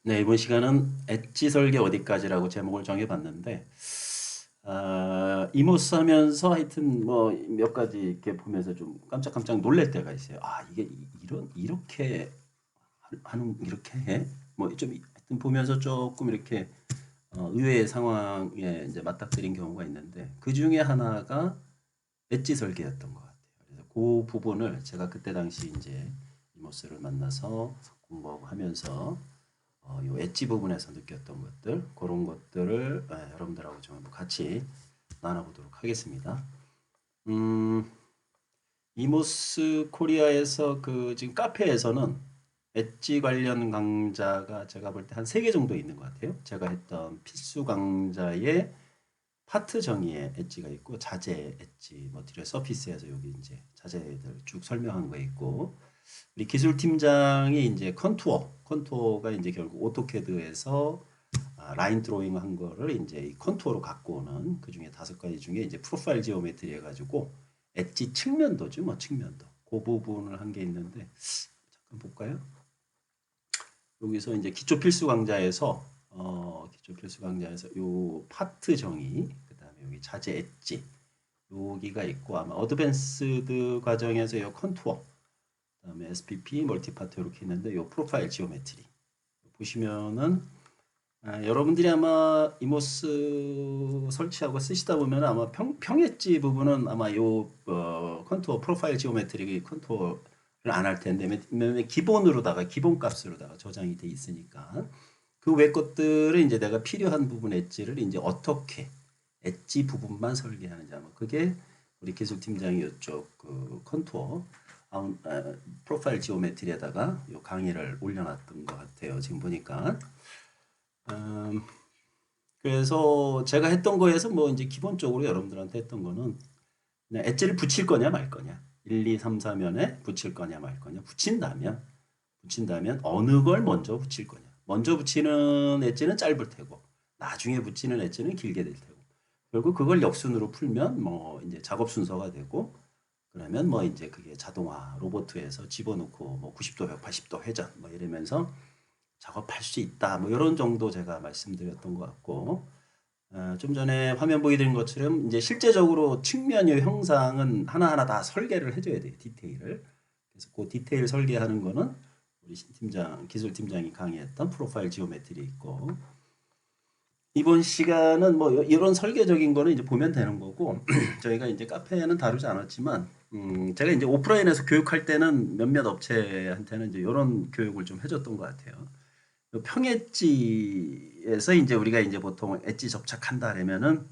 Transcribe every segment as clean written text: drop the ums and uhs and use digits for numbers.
네, 이번 시간은 엣지 설계 어디까지라고 제목을 정해봤는데, 이모스 하면서 하여튼 뭐 몇 가지 이렇게 보면서 좀 깜짝깜짝 놀랄 때가 있어요. 아, 이게 이렇게 이렇게 해? 뭐 좀 하여튼 보면서 조금 이렇게 의외의 상황에 이제 맞닥뜨린 경우가 있는데, 그 중에 하나가 엣지 설계였던 것 같아요. 그래서 그 부분을 제가 그때 당시 이제 이모스를 만나서 공부하고 하면서 요 엣지 부분에서 느꼈던 것들 그런 것들을 여러분들하고 좀 한번 같이 나눠보도록 하겠습니다. 음, 이모스 코리아에서 그 지금 카페에서는 엣지 관련 강좌가 제가 볼 때 한 3개 정도 있는 것 같아요. 제가 했던 필수 강좌에 파트 정의의 엣지가 있고 자재 엣지 뭐 뒤에 서피스에서 여기 이제 자재들 쭉 설명한 거 있고 우리 기술팀장이 이제 컨투어가 이제 결국 오토캐드에서 라인 드로잉 한 거를 이제 이 컨투어로 갖고 오는 그 중에 5가지 중에 이제 프로파일 지오메트리 해가지고 엣지 측면도죠, 뭐 측면도. 그 부분을 한 게 있는데 잠깐 볼까요? 여기서 이제 기초 필수 강좌에서 요 파트 정의, 그다음에 여기 자재 엣지 여기가 있고 아마 어드밴스드 과정에서 요 컨투어 그다음에 SPP, 멀티파트 이렇게 있는데 요 프로파일 지오메트리 보시면은 여러분들이 아마 이모스 설치하고 쓰시다 보면 아마 평했지 부분은 아마 요 컨투어 프로파일 지오메트리 컨투어를 안 할 텐데 왜냐면 기본으로다가 기본 값으로다가 저장이 돼 있으니까 그 외 것들을 이제 내가 필요한 부분 엣지를 이제 어떻게 엣지 부분만 설계하는지 아마 그게 우리 기술팀장이 이쪽 그 컨투어 프로파일 지오메트리에다가 요 강의를 올려놨던 것 같아요. 지금 보니까. 음, 그래서 제가 했던 거에서 뭐 이제 기본적으로 여러분들한테 했던 거는 그냥 엣지를 붙일 거냐 말 거냐. 1, 2, 3, 4면에 붙일 거냐 말 거냐. 붙인다면 어느 걸 먼저 붙일 거냐. 먼저 붙이는 엣지는 짧을 테고 나중에 붙이는 엣지는 길게 될 테고 결국 그걸 역순으로 풀면 뭐 이제 작업 순서가 되고 그러면 뭐 이제 그게 자동화 로보트에서 집어넣고 뭐 90도, 180도 회전 뭐 이러면서 작업할 수 있다. 뭐 이런 정도 제가 말씀드렸던 것 같고 좀 전에 화면 보여드린 것처럼 이제 실제적으로 측면의 형상은 하나하나 다 설계를 해줘야 돼요. 디테일을. 그래서 그 디테일 설계하는 거는 우리 기술팀장이 강의했던 프로파일 지오메트리 있고 이번 시간은 뭐 이런 설계적인 거는 이제 보면 되는 거고 저희가 이제 카페에는 다루지 않았지만 제가 이제 오프라인에서 교육할 때는 몇몇 업체한테는 이제 이런 교육을 좀 해줬던 것 같아요. 평 엣지에서 이제 우리가 이제 보통 엣지 접착한다 그러면은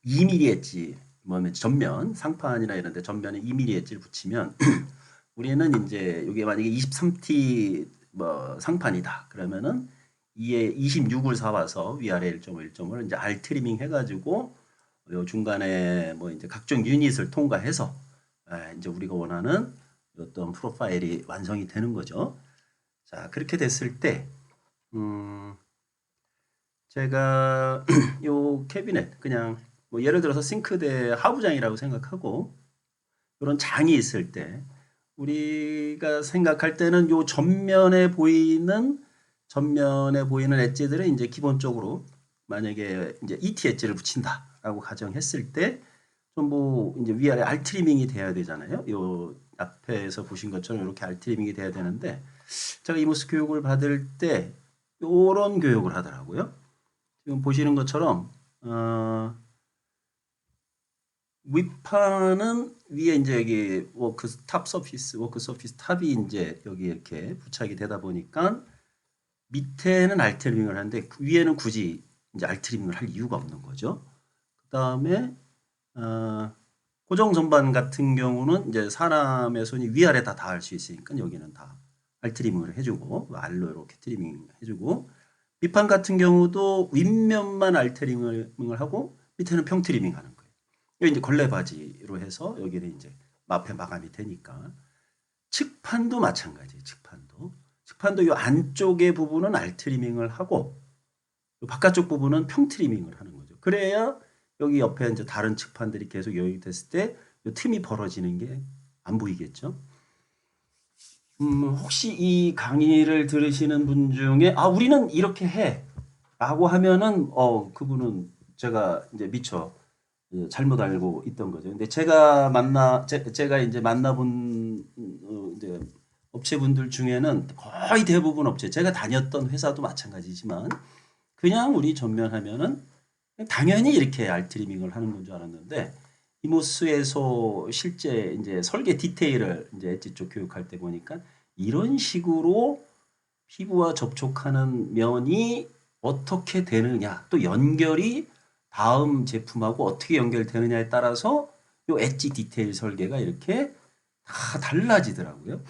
2mm 엣지 뭐면 전면 상판이나 이런 데 전면에 2mm 엣지를 붙이면 우리는 이제 이게 만약에 23T 뭐 상판이다 그러면은 이에 26을 사와서 위아래 1.1점을 이제 R 트리밍 해가지고 요 중간에 뭐 이제 각종 유닛을 통과해서 이제 우리가 원하는 어떤 프로파일이 완성이 되는 거죠. 자, 그렇게 됐을 때, 음, 제가 요 캐비넷, 그냥 뭐 예를 들어서 싱크대 하부장이라고 생각하고, 이런 장이 있을 때, 우리가 생각할 때는 요 전면에 보이는 엣지들은 이제 기본적으로 만약에 이제 ET 엣지를 붙인다라고 가정했을 때, 전부 이제 위아래 알 트리밍이 돼야 되잖아요. 요 앞에서 보신 것처럼 이렇게 알 트리밍이 돼야 되는데, 제가 이모스 교육을 받을 때 요런 교육을 하더라고요. 지금 보시는 것처럼 윗판은 위에 이제 여기 워크 서피스 탑이 이제 여기 이렇게 부착이 되다 보니까 밑에는 알트리밍을 하는데 위에는 굳이 이제 알트리밍을 할 이유가 없는 거죠. 그 다음에 어, 고정 선반 같은 경우는 이제 사람의 손이 위아래 다 닿을 수 있으니까 여기는 다 알트리밍을 해주고 알로 이렇게 트리밍 해주고 밑판 같은 경우도 윗면만 알트리밍을 하고 밑에는 평트리밍 하는 거예요. 여기 이제 걸레바지로 해서 여기는 이제 마페 마감이 되니까 측판도 마찬가지예요. 측판도 이 안쪽의 부분은 알트리밍을 하고 바깥쪽 부분은 평트리밍을 하는 거죠. 그래야 여기 옆에 이제 다른 측판들이 계속 여기 됐을 때 이 틈이 벌어지는 게 안 보이겠죠. 혹시 이 강의를 들으시는 분 중에 아 우리는 이렇게 해라고 하면은 그분은 제가 이제 미처 잘못 알고 있던 거죠. 근데 제가 이제 만나본 이제 업체분들 중에는 거의 대부분 업체 제가 다녔던 회사도 마찬가지지만 그냥 우리 전면하면은 당연히 이렇게 알트리밍을 하는 건 줄 알았는데 이모스에서 실제 이제 설계 디테일을 이제 엣지 쪽 교육할 때 보니까 이런 식으로 피부와 접촉하는 면이 어떻게 되느냐 또 연결이 다음 제품하고 어떻게 연결되느냐에 따라서 요 엣지 디테일 설계가 이렇게 다 달라지더라고요.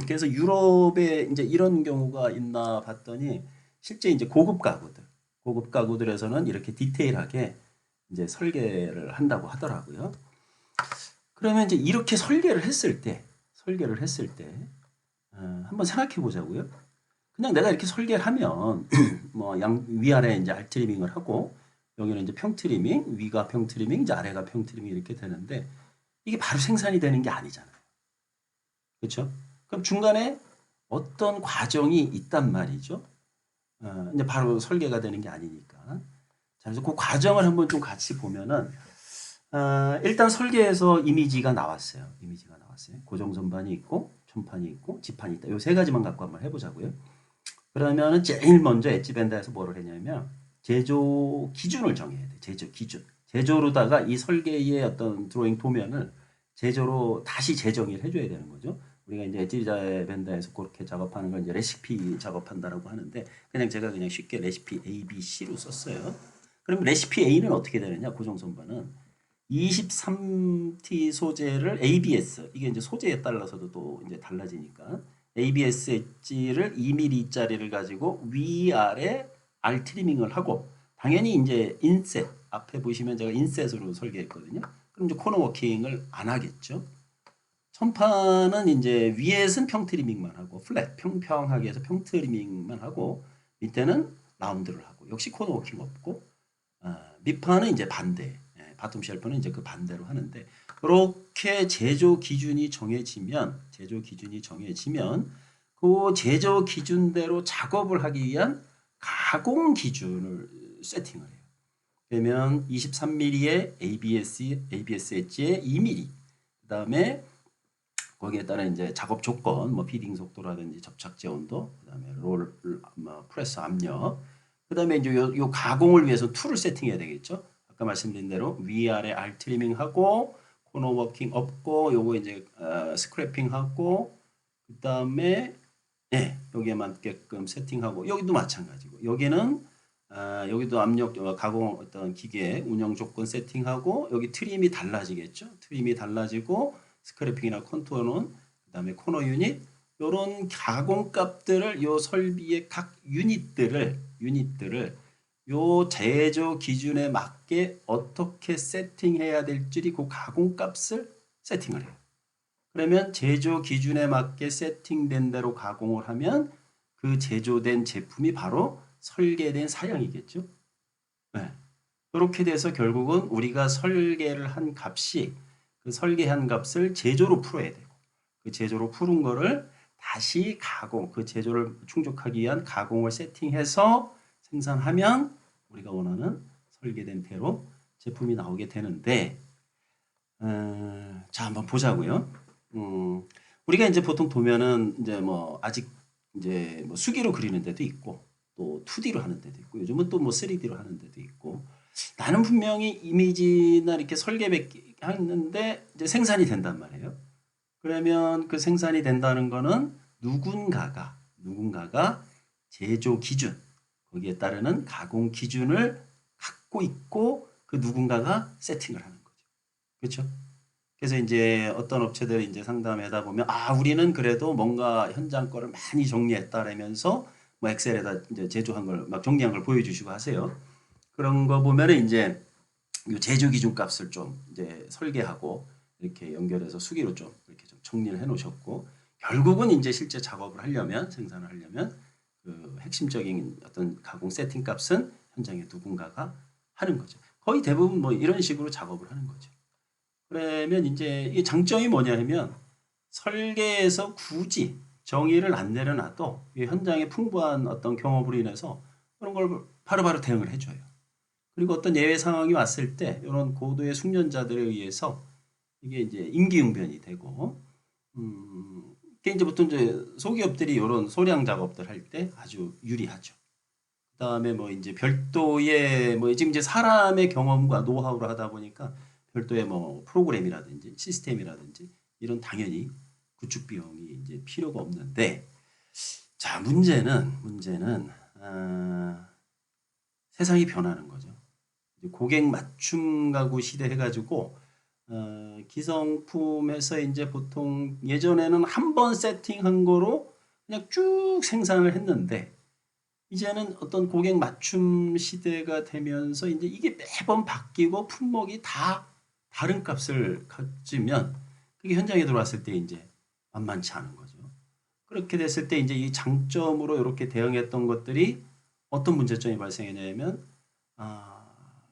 그래서 유럽에 이제 이런 경우가 있나 봤더니 실제 이제 고급 가구들에서는 이렇게 디테일하게 이제 설계를 한다고 하더라고요. 그러면 이제 이렇게 설계를 했을 때 한번 생각해 보자고요. 그냥 내가 이렇게 설계를 하면 뭐 위아래 이제 알 트리밍을 하고 여기는 이제 평 트리밍, 위가 평 트리밍, 이제 아래가 평 트리밍 이렇게 되는데 이게 바로 생산이 되는 게 아니잖아요. 그렇죠? 그럼 중간에 어떤 과정이 있단 말이죠. 이제 바로 설계가 되는 게 아니니까. 자, 그래서 그 과정을 한번 좀 같이 보면은 일단 설계에서 이미지가 나왔어요. 이미지가 나왔어요. 고정선반이 있고 천판이 있고 지판이 있다. 요 세 가지만 갖고 한번 해보자고요. 그러면은 제일 먼저 엣지밴드에서 뭐를 했냐면 제조 기준을 정해야 돼. 제조 기준. 제조로다가 이 설계의 어떤 드로잉 도면을 제조로 다시 재정의를 해줘야 되는 거죠. 우리가 이제 엣지밴드에서 그렇게 작업하는 걸 이제 레시피 작업한다라고 하는데 제가 그냥 쉽게 레시피 A, B, C로 썼어요. 그럼 레시피 A는 어떻게 되느냐? 고정선반은 23T 소재를 ABS 이게 이제 소재에 따라서도 또 이제 달라지니까 ABS 엣지를 2mm짜리를 가지고 위아래 알 트리밍을 하고 당연히 이제 인셋 앞에 보시면 제가 인셋으로 설계했거든요. 그럼 이제 코너 워킹을 안 하겠죠. 선판은 이제 위에는 평 트리밍만 하고 플랫 평평하게 해서 평 트리밍만 하고 밑에는 라운드를 하고 역시 코너 워킹 없고 밑판은 이제 반대 바텀 쉘프는 이제 그 반대로 하는데 그렇게 제조 기준이 정해지면 그 제조 기준대로 작업을 하기 위한 가공 기준을 세팅을 해요. 그러면 23mm의 ABS 엣지에 2mm 그다음에 거기에 따른 이제 작업 조건, 뭐 피딩 속도라든지 접착제 온도, 그다음에 프레스 압력, 그다음에 이제 요 가공을 위해서 툴을 세팅해야 되겠죠. 아까 말씀드린 대로 위아래 알 트리밍하고 코너 워킹 없고 요거 이제 스크래핑하고 그다음에 여기에 맞게끔 세팅하고 여기도 마찬가지고 여기는 여기도 압력 가공 어떤 기계 운영 조건 세팅하고 여기 트림이 달라지겠죠. 트림이 달라지고 스크래핑이나 컨투어는 그다음에 코너 유닛 요런 가공 값들을 요 설비의 각 유닛들을 요 제조 기준에 맞게 어떻게 세팅해야 될지 그 가공 값을 세팅을 해요. 그러면 제조 기준에 맞게 세팅된 대로 가공을 하면 그 제조된 제품이 바로 설계된 사양이겠죠. 네. 그렇게 돼서 결국은 우리가 설계를 한 값이 그 설계한 값을 제조로 풀어야 되고 그 제조로 푸른 거를 다시 가공, 그 제조를 충족하기 위한 가공을 세팅해서 생산하면 우리가 원하는 설계된 대로 제품이 나오게 되는데 자 한번 보자고요. 우리가 이제 보통 보면은 이제 뭐 아직 이제 뭐 수기로 그리는 데도 있고 또 2D로 하는 데도 있고 요즘은 또 뭐 3D로 하는 데도 있고 나는 분명히 이미지나 이렇게 설계하는데 이제 생산이 된단 말이에요. 그러면 그 생산이 된다는 거는 누군가가 제조 기준 거기에 따르는 가공 기준을 갖고 있고 그 누군가가 세팅을 하는 거죠. 그렇죠? 그래서 이제 어떤 업체들 이제 상담하다 보면 우리는 그래도 뭔가 현장 거를 많이 정리했다라면서 뭐 엑셀에다 이제 제조한 걸 막 정리한 걸 보여주시고 하세요. 그런 거 보면은 이제 이 제조 기준 값을 좀 이제 설계하고 이렇게 연결해서 수기로 좀 이렇게 좀 정리를 해 놓으셨고 결국은 이제 실제 작업을 하려면 생산을 하려면 그 핵심적인 어떤 가공 세팅 값은 현장에 누군가가 하는 거죠. 거의 대부분 뭐 이런 식으로 작업을 하는 거죠. 그러면 이제 이 장점이 뭐냐 하면 설계에서 굳이 정의를 안 내려놔도 이 현장의 풍부한 어떤 경험으로 인해서 그런 걸 바로바로 대응을 해줘요. 그리고 어떤 예외 상황이 왔을 때 이런 고도의 숙련자들에 의해서 이게 이제 임기응변이 되고, 이게 이제 보통 이제 소기업들이 이런 소량 작업들 할 때 아주 유리하죠. 그다음에 뭐 이제 별도의 뭐 지금 이제 사람의 경험과 노하우를 하다 보니까 별도의 뭐 프로그램이라든지 시스템이라든지 이런 당연히 구축 비용이 이제 필요가 없는데, 자 문제는 세상이 변하는 거죠. 이제 고객 맞춤 가구 시대 해가지고 기성품에서 이제 보통 예전에는 한 번 세팅한 거로 그냥 쭉 생산을 했는데, 이제는 어떤 고객 맞춤 시대가 되면서 이제 이게 매번 바뀌고 품목이 다 다른 값을 가지면 그게 현장에 들어왔을 때 이제 만만치 않은 거죠. 그렇게 됐을 때 이제 이 장점으로 이렇게 대응했던 것들이 어떤 문제점이 발생했냐면,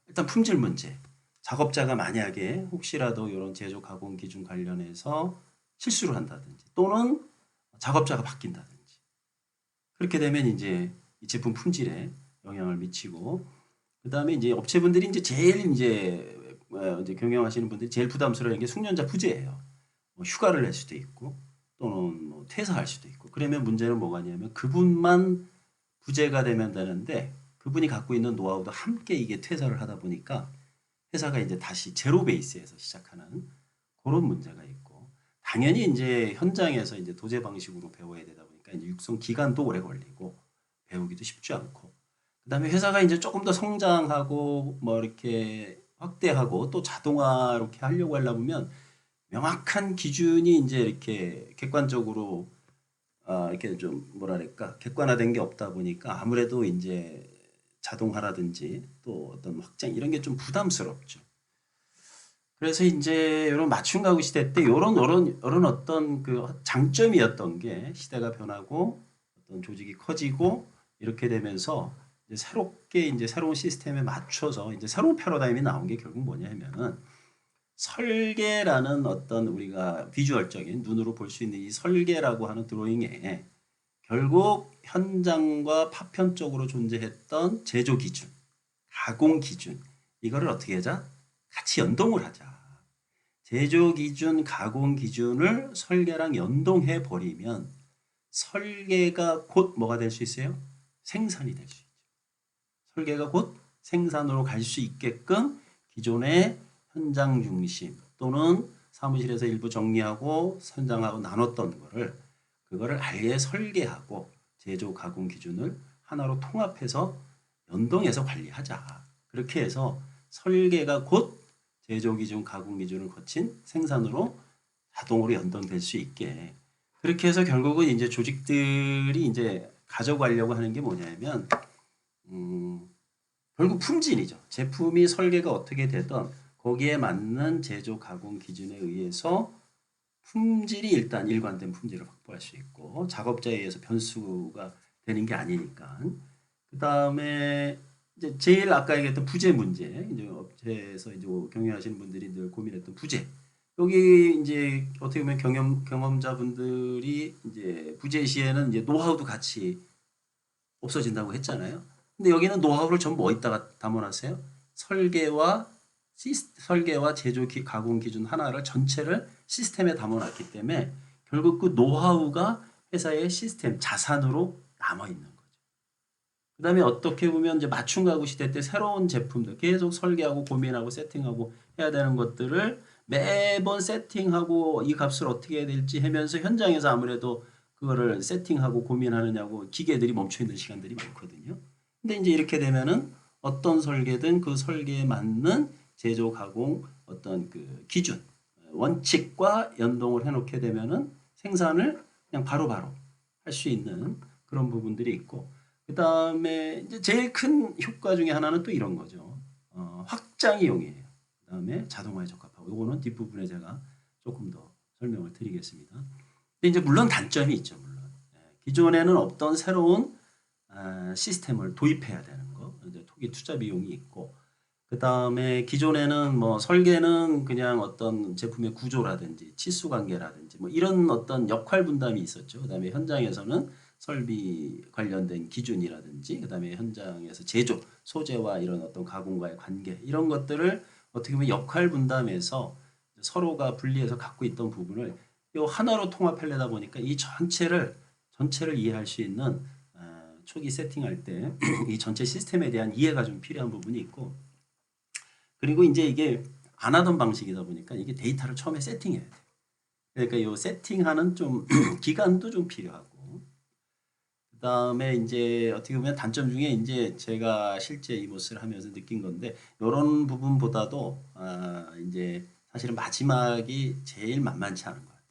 일단 품질 문제. 작업자가 만약에 혹시라도 이런 제조 가공 기준 관련해서 실수를 한다든지 또는 작업자가 바뀐다든지, 그렇게 되면 이제 이 제품 품질에 영향을 미치고, 그다음에 이제 업체분들이 이제 제일 이제 경영하시는 분들이 제일 부담스러운 게 숙련자 부재예요. 뭐 휴가를 낼 수도 있고 또는 뭐 퇴사할 수도 있고. 그러면 문제는 뭐가냐면 그분만 부재가 되면 되는데 그분이 갖고 있는 노하우도 함께 이게 퇴사를 하다 보니까 회사가 이제 다시 제로 베이스에서 시작하는 그런 문제가 있고, 당연히 이제 현장에서 이제 도제 방식으로 배워야 되다 보니까 이제 육성 기간도 오래 걸리고 배우기도 쉽지 않고, 그다음에 회사가 이제 조금 더 성장하고 뭐 이렇게 확대하고 또 자동화 이렇게 하려고 하려 보면 명확한 기준이 이제 이렇게 객관적으로 이렇게 좀 뭐랄까 객관화된 게 없다 보니까 아무래도 이제 자동화라든지 또 어떤 확장 이런 게 좀 부담스럽죠. 그래서 이제 이런 맞춤 가구 시대 때 이런 어떤 그 장점이었던 게 시대가 변하고 어떤 조직이 커지고 이렇게 되면서 이제 새롭게 이제 새로운 시스템에 맞춰서 이제 새로운 패러다임이 나온 게 결국 뭐냐면은 설계라는 어떤 우리가 비주얼적인 눈으로 볼 수 있는 이 설계라고 하는 드로잉에 결국 현장과 파편적으로 존재했던 제조 기준, 가공 기준, 이거를 어떻게 하자? 같이 연동을 하자. 제조 기준, 가공 기준을 설계랑 연동해 버리면 설계가 곧 뭐가 될 수 있어요? 생산이 될 수 있죠. 설계가 곧 생산으로 갈 수 있게끔 기존의 현장 중심 또는 사무실에서 일부 정리하고 선장하고 나눴던 거를 그거를 아예 설계하고 제조 가공 기준을 하나로 통합해서 연동해서 관리하자. 그렇게 해서 설계가 곧 제조 기준, 가공 기준을 거친 생산으로 자동으로 연동될 수 있게, 그렇게 해서 결국은 이제 조직들이 이제 가져가려고 하는 게 뭐냐면 결국 품질이죠. 제품이 설계가 어떻게 되든 거기에 맞는 제조 가공 기준에 의해서 품질이 일단 일관된 품질을 확보할 수 있고 작업자에 의해서 변수가 되는 게 아니니까. 그 다음에 이제 제일 아까 얘기했던 부재 문제, 이제 업체에서 이제 경영하시는 분들이 늘 고민했던 부재. 여기 이제 어떻게 보면 경험자분들이 이제 부재 시에는 이제 노하우도 같이 없어진다고 했잖아요. 근데 여기는 노하우를 전부 어디다가 담아놨어요? 설계와 제조 가공 기준 하나를 전체를 시스템에 담아놨기 때문에 결국 그 노하우가 회사의 시스템 자산으로 남아 있는 거죠. 그다음에 어떻게 보면 이제 맞춤 가구 시대 때 새로운 제품들 계속 설계하고 고민하고 세팅하고 해야 되는 것들을 매번 세팅하고 이 값을 어떻게 해야 될지 하면서 현장에서 아무래도 그거를 세팅하고 고민하느냐고 기계들이 멈춰 있는 시간들이 많거든요. 근데 이제 이렇게 되면은 어떤 설계든 그 설계에 맞는 제조 가공 어떤 그 기준 원칙과 연동을 해놓게 되면은 생산을 그냥 바로바로 할 수 있는 그런 부분들이 있고, 그 다음에 이제 제일 큰 효과 중에 하나는 또 이런 거죠. 확장 이용이에요. 그 다음에 자동화에 적합하고, 요거는 뒷부분에 제가 조금 더 설명을 드리겠습니다. 근데 이제 물론 단점이 있죠. 물론 기존에는 없던 새로운 시스템을 도입해야 되는 거, 이제 초기 투자 비용이 있고, 그 다음에 기존에는 뭐 설계는 그냥 어떤 제품의 구조라든지 치수 관계라든지 뭐 이런 어떤 역할 분담이 있었죠. 그 다음에 현장에서는 설비 관련된 기준이라든지 그 다음에 현장에서 제조, 소재와 이런 어떤 가공과의 관계 이런 것들을 어떻게 보면 역할 분담해서 서로가 분리해서 갖고 있던 부분을 요 하나로 통합하려다 보니까 이 전체를 이해할 수 있는 초기 세팅할 때 이 전체 시스템에 대한 이해가 좀 필요한 부분이 있고 그리고 이제 이게 안 하던 방식이다 보니까 이게 데이터를 처음에 세팅해야 돼. 그러니까 이 세팅하는 좀 기간도 좀 필요하고 그다음에 이제 어떻게 보면 단점 중에 이제 제가 실제 이모스를 하면서 느낀 건데 이런 부분보다도 이제 사실은 마지막이 제일 만만치 않은 것 같아요.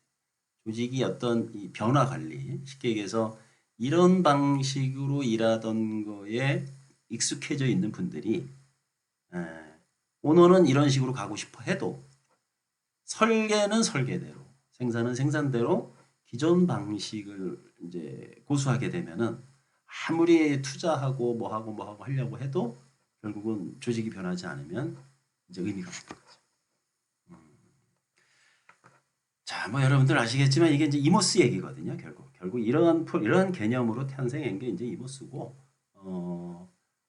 조직이 어떤 이 변화 관리 쉽게 얘기해서 이런 방식으로 일하던 거에 익숙해져 있는 분들이 에, 오너는 이런 식으로 가고 싶어 해도 설계는 설계대로, 생산은 생산대로 기존 방식을 이제 고수하게 되면은 아무리 투자하고 뭐 하고 하려고 해도 결국은 조직이 변하지 않으면 이제 의미가 없는 거죠. 자, 뭐 여러분들 아시겠지만 이게 이제 이모스 얘기거든요. 결국 이러한 개념으로 탄생한 게 이제 이모스고,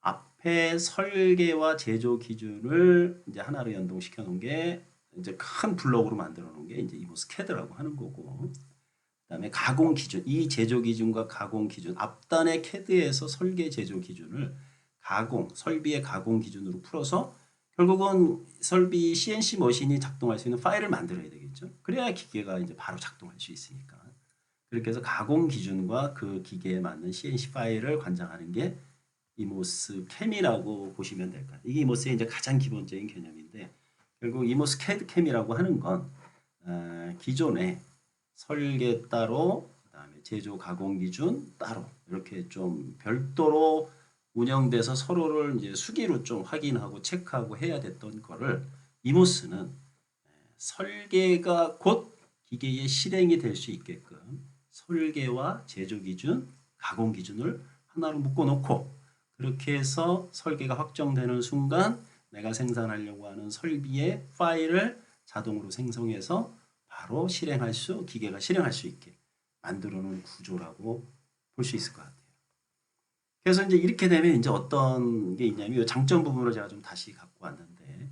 앞에 설계와 제조 기준을 이제 하나로 연동시켜 놓은 게 이제 큰 블록으로 만들어 놓은 게 이제 이모스 캐드라고 하는 거고, 그다음에 가공 기준, 이 제조 기준과 가공 기준, 앞단의 캐드에서 설계 제조 기준을 설비의 가공 기준으로 풀어서 결국은 설비 CNC 머신이 작동할 수 있는 파일을 만들어야 되겠죠. 그래야 기계가 이제 바로 작동할 수 있으니까. 그렇게 해서 가공 기준과 그 기계에 맞는 CNC 파일을 관장하는 게 이모스 캠이라고 보시면 될 것 같아요. 이게 이모스의 이제 가장 기본적인 개념인데 결국 이모스 캐드 캠이라고 하는 건 기존에 설계 따로, 그다음에 제조 가공 기준 따로 이렇게 좀 별도로 운영돼서 서로를 이제 수기로 좀 확인하고 체크하고 해야 됐던 거를 이모스는 설계가 곧 기계의 실행이 될 수 있게끔 설계와 제조 기준, 가공 기준을 하나로 묶어놓고 그렇게 해서 설계가 확정되는 순간 내가 생산하려고 하는 설비의 파일을 자동으로 생성해서 바로 기계가 실행할 수 있게 만들어 놓은 구조라고 볼 수 있을 것 같아요. 그래서 이제 이렇게 되면 이제 어떤 게 있냐면 이 장점 부분을 제가 좀 다시 갖고 왔는데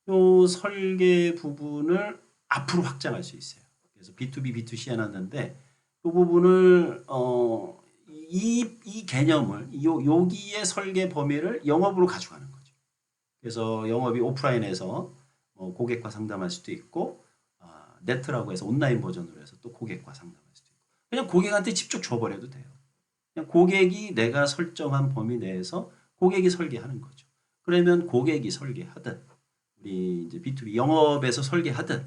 이 설계 부분을 앞으로 확장할 수 있어요. 그래서 B2B, B2C 해놨는데 이 부분을 이 개념을 여기에 설계 범위를 영업으로 가져가는 거죠. 그래서 영업이 오프라인에서 고객과 상담할 수도 있고 네트라고 해서 온라인 버전으로 해서 또 고객과 상담할 수도 있고 그냥 고객한테 직접 줘버려도 돼요. 그냥 고객이 내가 설정한 범위 내에서 고객이 설계하는 거죠. 그러면 고객이 설계하든 우리 이제 B2B 영업에서 설계하든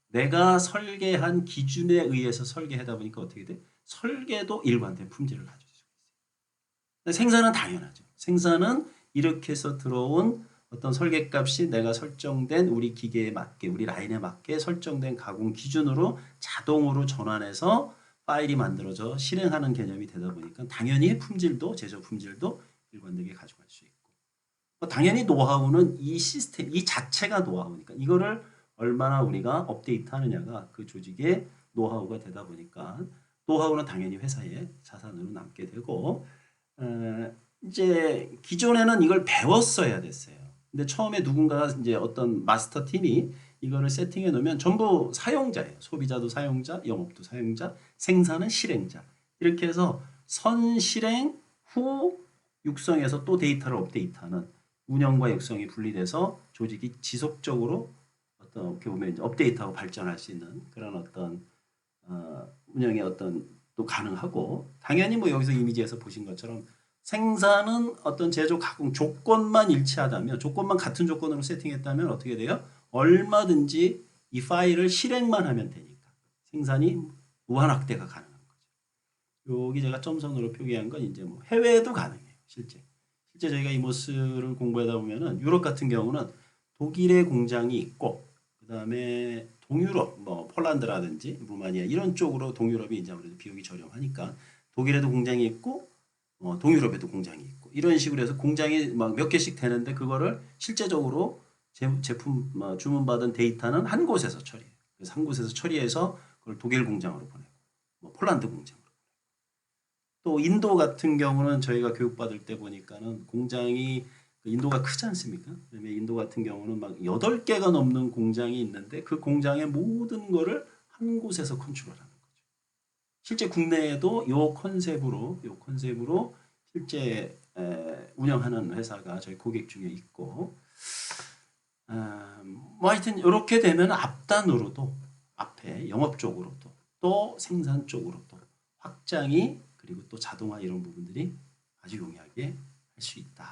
내가 설계한 기준에 의해서 설계하다 보니까 어떻게 돼? 설계도 일관된 품질을 가질 수 있어요. 생산은 당연하죠. 생산은 이렇게 해서 들어온 어떤 설계값이 내가 설정된 우리 기계에 맞게 우리 라인에 맞게 설정된 가공 기준으로 자동으로 전환해서 파일이 만들어져 실행하는 개념이 되다 보니까 당연히 제조 품질도 일관되게 가져갈 수 있고 당연히 노하우는 이 시스템 이 자체가 노하우니까 이거를 얼마나 우리가 업데이트하느냐가 그 조직의 노하우가 되다 보니까 노하우는 당연히 회사의 자산으로 남게 되고 이제 기존에는 이걸 배웠어야 됐어요. 근데 처음에 누군가가 이제 어떤 마스터 팀이 이거를 세팅해 놓으면 전부 사용자예요. 소비자도 사용자, 영업도 사용자, 생산은 실행자. 이렇게 해서 선실행 후 육성해서 또 데이터를 업데이트하는 운영과 육성이 분리돼서 조직이 지속적으로 어떻게 보면 이제 업데이트하고 발전할 수 있는 그런 어떤 운영의 어떤 또 가능하고 당연히 뭐 여기서 이미지에서 보신 것처럼 생산은 어떤 제조 가공 조건만 일치하다면 조건만 같은 조건으로 세팅했다면 어떻게 돼요? 얼마든지 이 파일을 실행만 하면 되니까 생산이 무한 확대가 가능한 거죠. 여기 제가 점선으로 표기한 건 이제 뭐 해외에도 가능해요. 실제 저희가 이모스를 공부하다 보면은 유럽 같은 경우는 독일의 공장이 있고 그다음에 동유럽 뭐 폴란드라든지 루마니아 이런 쪽으로 동유럽이 이제 아무래도 비용이 저렴하니까 독일에도 공장이 있고 동유럽에도 공장이 있고 이런 식으로 해서 공장이 막 몇 개씩 되는데 그거를 실제적으로 제품 주문받은 데이터는 한 곳에서 처리해요. 그래서 한 곳에서 처리해서 그걸 독일 공장으로 보내고 뭐 폴란드 공장으로. 또 인도 같은 경우는 저희가 교육받을 때 보니까는 공장이 인도가 크지 않습니까? 그다음에 인도 같은 경우는 막 8개가 넘는 공장이 있는데 그 공장의 모든 거를 한 곳에서 컨트롤하는 거죠. 실제 국내에도 요 컨셉으로 실제 운영하는 회사가 저희 고객 중에 있고 뭐 하여튼 이렇게 되면 앞단으로도 앞에 영업 쪽으로도 또 생산 쪽으로도 확장이 그리고 또 자동화 이런 부분들이 아주 용이하게 할 수 있다.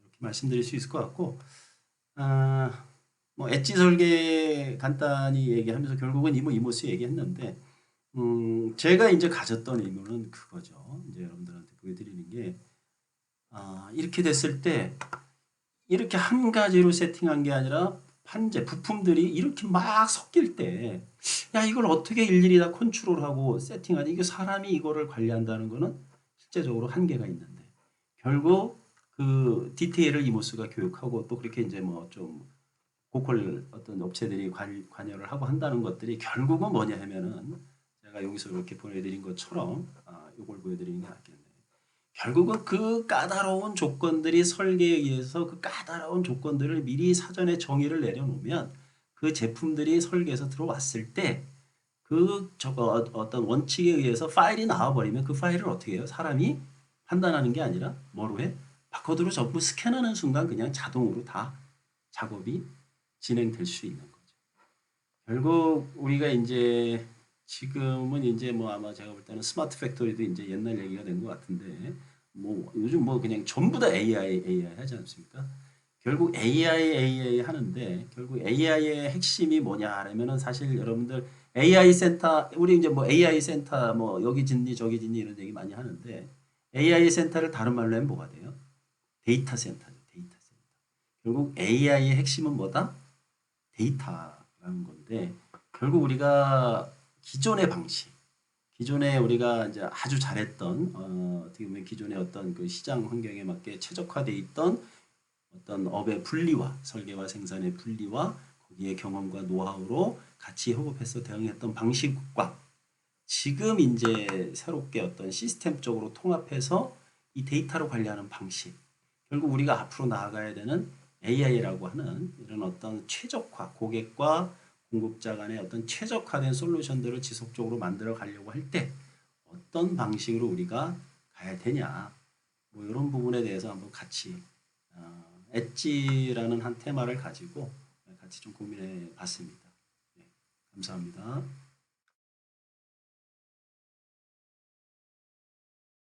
이렇게 말씀드릴 수 있을 것 같고 뭐 엣지 설계 간단히 얘기하면서 결국은 이모스 얘기했는데 제가 이제 가졌던 의무는 그거죠. 이제 여러분들한테 보여드리는 게 이렇게 됐을 때 이렇게 한 가지로 세팅한 게 아니라 판재, 부품들이 이렇게 막 섞일 때, 야, 이걸 어떻게 일일이 다 컨트롤하고 세팅하지? 이게 사람이 이거를 관리한다는 거는 실제적으로 한계가 있는데, 결국 그 디테일을 이모스가 교육하고 또 그렇게 이제 뭐 좀 고퀄 어떤 업체들이 관여를 하고 한다는 것들이 결국은 뭐냐 하면은 제가 여기서 이렇게 보여드린 것처럼, 이걸 보여드리는 게 낫겠네요. 결국은 그 까다로운 조건들이 설계에 의해서 그 까다로운 조건들을 미리 사전에 정의를 내려놓으면 그 제품들이 설계에서 들어왔을 때 그 어떤 원칙에 의해서 파일이 나와버리면 그 파일을 어떻게 해요? 사람이 판단하는 게 아니라 뭐로 해? 바코드로 전부 스캔하는 순간 그냥 자동으로 다 작업이 진행될 수 있는 거죠. 결국 우리가 이제 지금은 이제 뭐 아마 제가 볼 때는 스마트 팩토리도 이제 옛날 얘기가 된 것 같은데 뭐 요즘 뭐 그냥 전부 다 AI 하지 않습니까? 결국 AI 하는데 결국 AI의 핵심이 뭐냐 하면은 사실 여러분들 AI 센터 우리 이제 뭐 AI 센터 뭐 여기 짓니 저기 짓니 이런 얘기 많이 하는데 AI 센터를 다른 말로 하면 뭐가 돼요? 데이터 센터죠. 데이터 센터. 결국 AI의 핵심은 뭐다? 데이터라는 건데 결국 우리가 기존의 방식, 기존에 우리가 이제 아주 잘했던 어떻게 보면 기존의 어떤 그 시장 환경에 맞게 최적화돼 있던 어떤 업의 분리와 설계와 생산의 분리와 거기에 경험과 노하우로 같이 협업해서 대응했던 방식과 지금 이제 새롭게 어떤 시스템적으로 통합해서 이 데이터로 관리하는 방식 결국 우리가 앞으로 나아가야 되는 AI라고 하는 이런 어떤 최적화 고객과 공급자 간의 어떤 최적화된 솔루션들을 지속적으로 만들어 가려고 할 때 어떤 방식으로 우리가 가야 되냐 뭐 이런 부분에 대해서 한번 같이 엣지라는 한 테마를 가지고 같이 좀 고민해 봤습니다. 네, 감사합니다.